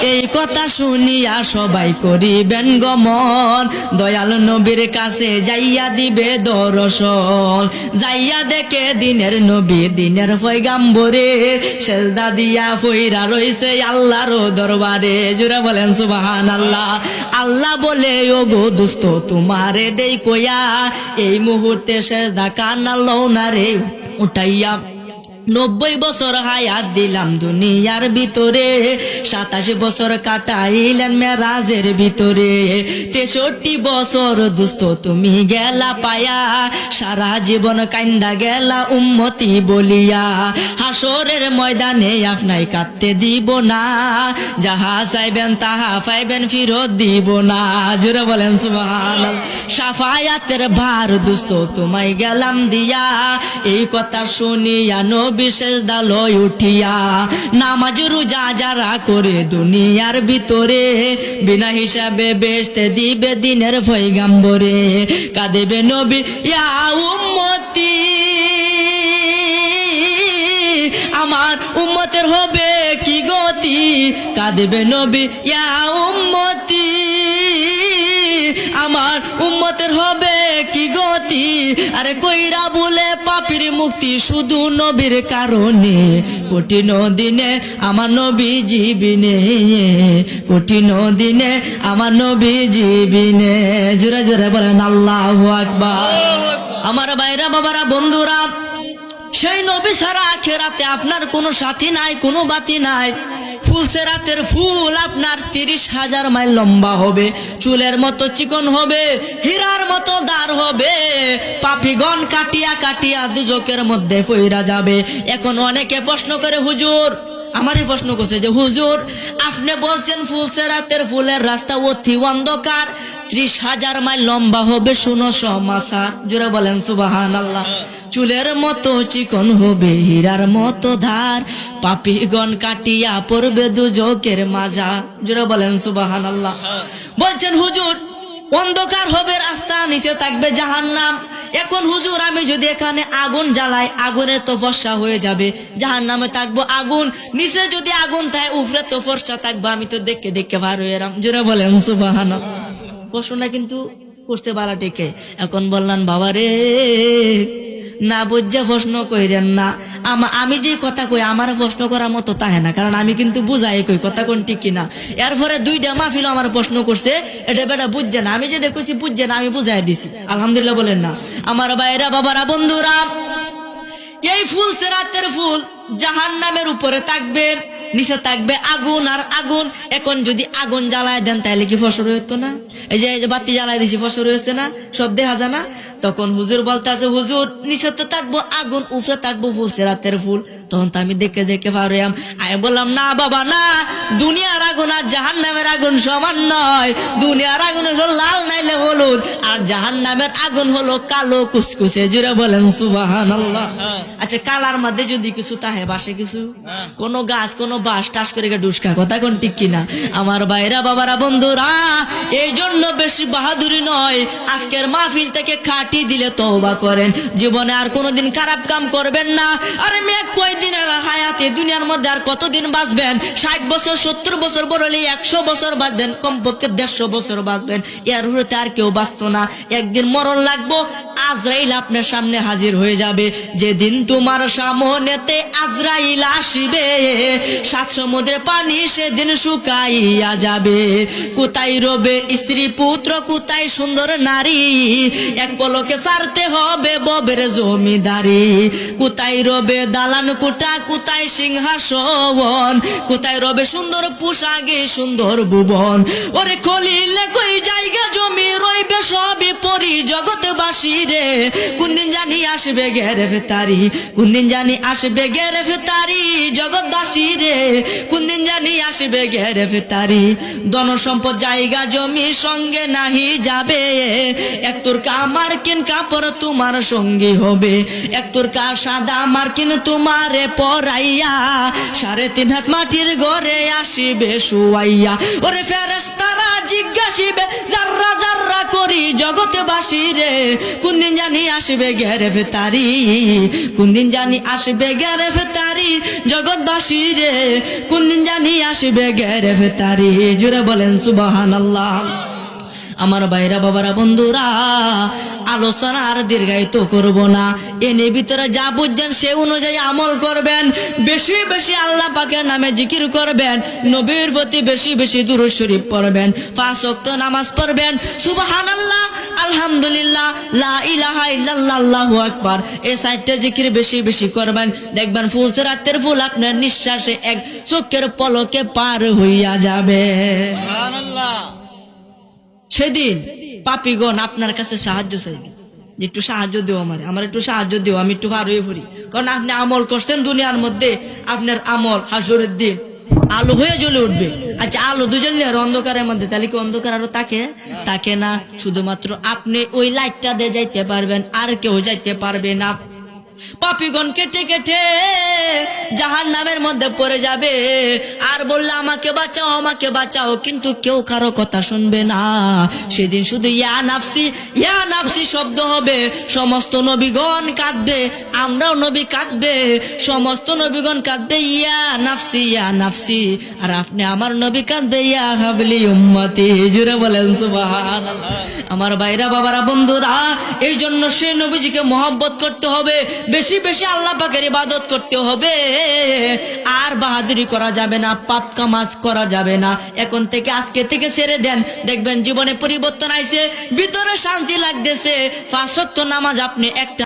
এই কথা শুনিয়া সবাই করিবেন গমন, দয়াল নবীর কাছে যাইয়া দিবে দর্শন। যাইয়া দেখে দিনের নবী দিনের পয়গাম্বরে, সেজদা দিয়া ফইরা রইছে আল্লাহর দরবারে। জোরে বলেন সুবহানাল্লাহ। আল্লাহ বলে ওগো দোস্ত তোমারে দেই কইয়া, এই মুহূর্তে সেজদা কান্না লও না রে উঠাইয়া। 90 বছর হায়াত দিলাম দুনিয়ার ভিতরে, 27 বছর কাটাইলেন মেরাজের ভিতরে। 63 বছর দুস্থ তুমি গেলা পায়া, সারা জীবন কান্দা গেলা উম্মতি বলিয়া। হাসরের ময়দানে আপনাই কাঁদতে দিব না, যাহা চাইবেন তাহা পাইবেন ফিরত দিব না। জোরে বলেন সুবহানাল্লাহ। শাফায়াতের ভার দুস্থ তোমায় গেলাম দিয়া, এই কথা শুনিয়া বিশেষ দালয় উঠিয়া। নামাজ রোজা যারা করে দুনিয়ার ভিতরে, বিনা হিসাবে বেচতে দিবে দিনের পয়গাম্বরে। কাঁদিবে নবী ইয়া উম্মতি, আমার উম্মতের হবে কি গতি। কাঁদিবে নবী ইয়া উম্মতি, আমার উম্মতের হবে কি গতি। আরে কইরা বলে পাপীর মুক্তি শুধু নবীর কারণে, কঠিন দিনে আমার নবী জীবিনে, কঠিন দিনে আমার নবী জীবিনে। জোরে জোরে বলেন আল্লাহু আকবার। আমার ভাইরা বাবারা বন্ধুরা, সেই নবী ছাড়া আখিরাতে আপনার কোনো সাথী নাই, কোনো বাতি নাই। ফুলসেরাতের ফুল আপনার 30,000 মাইল লম্বা হবে, চুলের মতো চিকন হবে, হীরার মতো দার হবে। পাপীগণ কাটিয়া কাটিয়া দুজকের মধ্যে পইরা যাবে। এখন অনেকে প্রশ্ন করে হুজুর, আমারই প্রশ্ন করছে যে হুজুর আপনি বলছেন ফুলসেরাতের ফুলের রাস্তা অতি অন্ধকার, 30,000 মাইল লম্বা হবে শুনো সমাসা। জোরে বলেন সুবহানাল্লাহ। চুলের মতো চিকন হবে, হীরার মতো ধার, পাপীগণ কাটিয়া পড়বে দুজকের মাজা। জোরে বলেন সুবহানাল্লাহ। বলছেন হুজুর অন্ধকার হবে রাস্তা, নিচে থাকবে জাহান্নাম। এখন হুজুর আমি যদি এখানে আগুন জ্বালাই, আগুনের তো ফর্সা হয়ে যাবে, জাহান্নামে থাকবো আগুন, নিচে যদি আগুন থাকে উপরে তো ফর্সা থাকবো, আমি তো দেখে দেখে ভার হয়ে এলাম। জোরে বলেন সুবহানাল্লাহ। প্রশ্নটা কিন্তু করতে পারা টেকে। এখন বললাম বাবা রে না বুঝা প্রশ্ন কইরেন না, আমি যে কথা কই আমার প্রশ্ন করার মতো তাহে না, কারণ আমি কিন্তু বুঝাই কই কথা কোন ঠিক কিনা। এরপরে 2টা মাহফিল আমার প্রশ্ন করছে, এটা বেটা বুঝছে না, আমি যেটা কইছি বুঝছে না, আমি বুঝাই দিছি। আলহামদুলিল্লাহ বলেন না আমার ভাইরা বাবারা বন্ধুরা। এই ফুলসেরাতের ফুল জাহান্নামের উপরে থাকবে, নিচে থাকবে আগুন আর আগুন। এখন যদি আগুন জ্বালায় দেন তাহলে কি ফসল হইতো না? এই যে বাতি জ্বালাই দিছি ফসল হয়েছে না, সব দেখা যায় না। তখন হুজুর বলতে আছে হুজুর নিচে তো থাকবো আগুন, উপরে থাকবো ফুলসেরাতের ফুল। তখন তো আমি দেখে দেখে পারিয়াম। আমি বললাম না বাবা না, দুনিয়ার আগুন আর জাহান্নামের আগুন সমান নয়। দুনিয়ার আগুন হলো লাল নাইলে হলুদ, আর জাহান্নামের আগুন হলো কালো কুচকুচে। জুড়ে বলেন সুবহানাল্লাহ। আচ্ছা কালার মধ্যে যদি কিছু তাহে বাসে কিছু, কোন গাছ কোন বাস টাস করে ডুসকা, কথা কোন ঠিক কিনা আমার ভাইরা বাবারা বন্ধুরা। এই জন্য বেশি বাহাদুরি নয়, আজকের মাহফিল থেকে খাটি দিলে তওবা করেন, জীবনে আর কোনোদিন খারাপ কাম করবেন না। আরে মেয়ে কয়দিনের হায়াতে দুনিয়ার মধ্যে আর কতদিন বাঁচবেন? 60 বছর 70 বছর বললে 100 বছর বাঁচবেন, কমপক্ষে 150 বছর বাঁচবেন। এর হতে আর কেউ বাঁচতো না। একদিন মরণ লাগবো, আজরাইল আপনার সামনে হাজির হয়ে যাবে। যেদিন তোমার সামনেতে আজরাইল আসিবে, 7 সমুদ্রের পানি সেদিন শুকাইয়া যাবে। কোথায় রবে স্ত্রী পুত্র, কোথায় সুন্দর নারী, এক পলকে ছাড়তে হবে ববের জমিদারি। কোথায় রবে দালান কোঠা, কোথায় সিংহাসন, কোথায় রবে সুন্দর পোশাকে সুন্দর ভুবন। ওরে খলিলে কই জায়গা জমি রইবে সবই পরি জগৎবাসী রে। কোনদিন জানি আসবে গ্রেফতারি, কোনদিন জানি আসবে গ্রেফতারি জগৎবাসী রে। কোনদিন জানি আসবে গ্রেফতারি। ধন সম্পদ জায়গা জমি সঙ্গে নাহি যাবে, এক তোরকা মার্কিন কাপড় তোমার সঙ্গী হবে। এক তোরকা সাদা মার্কিন তোমারে পরাইয়া, 3.5 হাত মাটির ঘরে আসিবে শুয়াইয়া। ওরে ফেরেশতারা জিজ্ঞাসিবে জাররা জাররা করি জগতে বাসি রে, কোন দিন জানি আসবে গ্রেফতারি, কোন দিন জানি আসবে গ্রেফতারি জগৎবাসী রে, কোন দিন জানি আসবে গ্রেফতারি। জুড়ে বলেন সুবহানাল্লাহ। আমার ভাইরা বাবারা বন্ধুরা, আলোচনা আর দীর্ঘায়িত করব না, এনে ভিতরে যা বুঝছেন সে অনুযায়ী আমল করবেন, বেশি বেশি আল্লাহ পাকের নামে জিকির করবেন, নবীর প্রতি বেশি বেশি দুরূদ শরীফ পড়বেন, 5 ওয়াক্ত নামাজ পড়বেন, সুবহানাল্লাহ, আলহামদুলিল্লাহ, লা ইলাহা ইল্লাল্লাহ, আল্লাহু আকবার, এই 4টা জিকির বেশি বেশি করবেন। দেখবেন ফুলসিরাতের ফুল আপনার নিঃশ্বাসে এক চোখের পলকে পার হইয়া যাবে। সুবহানাল্লাহ। সেদিন পাপীগণ আপনার কাছে সাহায্য চাইবে, একটু সাহায্য দিও, আমার একটু সাহায্য দিও, আমি একটু পার হয়ে পড়ি। কারণ আপনি আমল করছেন দুনিয়ার মধ্যে, আপনার আমল হাসরের দিন আলো হয়ে জ্বলে উঠবে। আচ্ছা, আলো দুজলে আর অন্ধকারের মধ্যে, তাহলে কি অন্ধকার আরো তাকে না? শুধুমাত্র আপনি ওই লাইটটা দিয়ে যাইতে পারবেন, আর কেউ যাইতে পারবে না। পাপীগণ কেটে কেটে জাহান্নামের মধ্যে পড়ে যাবে, আর বললে আমাকে বাঁচাও, আমাকে বাঁচাও, কিন্তু কেউ কারো কথা শুনবে না। সেদিন শুধু ইয়া নাফসি, ইয়া নাফসি শব্দ হবে, সমস্ত নবীগণ কাঁদবে, আমরাও নবী কাঁদবে, সমস্ত নবীগণ কাঁদবে ইয়া নাফসি, ইয়া নাফসি, আর আপনি আমার নবী কাঁদবে ইয়া হাবলি উম্মতি। জুড়ে বলেন সুবহানাল্লাহ। আমার ভাইরা বাবারা বন্ধুরা, এই জন্য সেই নবীজিকে মহব্বত করতে হবে, বেশি বেশি আল্লাহ পাকের ইবাদত করতে হবে, আর বাহাদুরি করা যাবে না, পাপ কামাজ করা যাবে না। এখন থেকে, আজকে থেকে ছেড়ে দেন, দেখবেন জীবনে পরিবর্তন আইছে, ভিতরে শান্তি লাগতেছে। 5 ওয়াক্ত নামাজ আপনি একটা